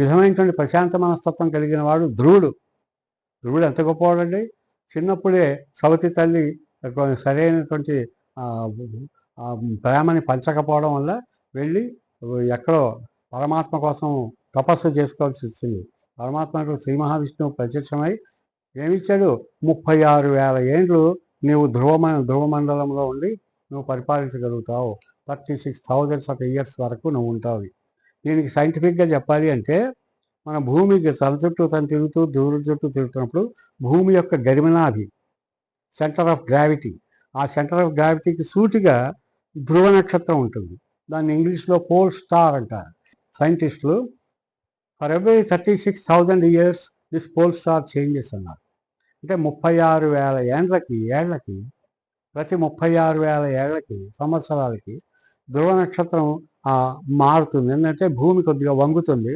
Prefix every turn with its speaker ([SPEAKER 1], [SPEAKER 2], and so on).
[SPEAKER 1] విధమైనటువంటి ప్రశాంత మనస్తత్వం కలిగిన వాడు ధ్రువుడు. ధ్రువుడు ఎంత గొప్పవాడండి. చిన్నప్పుడే సవతి తల్లి సరైనటువంటి ప్రేమని పంచకపోవడం వల్ల వెళ్ళి ఎక్కడో పరమాత్మ కోసం తపస్సు చేసుకోవాల్సి వచ్చింది. పరమాత్మకు శ్రీ మహావిష్ణువు ప్రత్యక్షమై ఏమిచ్చాడు, 36,000 ఏండ్లు నీవు ధ్రువమండలంలో ఉండి నువ్వు పరిపాలించగలుగుతావు. 36,000 ఇయర్స్ వరకు నువ్వు ఉంటావు. దీనికి సైంటిఫిక్గా చెప్పాలి అంటే మన భూమికి తన చుట్టూ తను తిరుగుతూ ధ్రువుడి చుట్టూ తిరుగుతున్నప్పుడు భూమి యొక్క గరిమనాభి, సెంటర్ ఆఫ్ గ్రావిటీ, ఆ సెంటర్ ఆఫ్ గ్రావిటీకి సూటిగా ధ్రువ నక్షత్రం ఉంటుంది. దాన్ని ఇంగ్లీష్లో పోల్ స్టార్ అంటారు సైంటిస్టులు. For every 36,000 years this pole star changes అన్నారు. అంటే 36,000 ఏళ్ళకి ప్రతి 36,000 ఏళ్ళకి సంవత్సరాలకి ధ్రువ నక్షత్రం మారుతుంది. ఏంటంటే భూమి కొద్దిగా వంగుతుంది.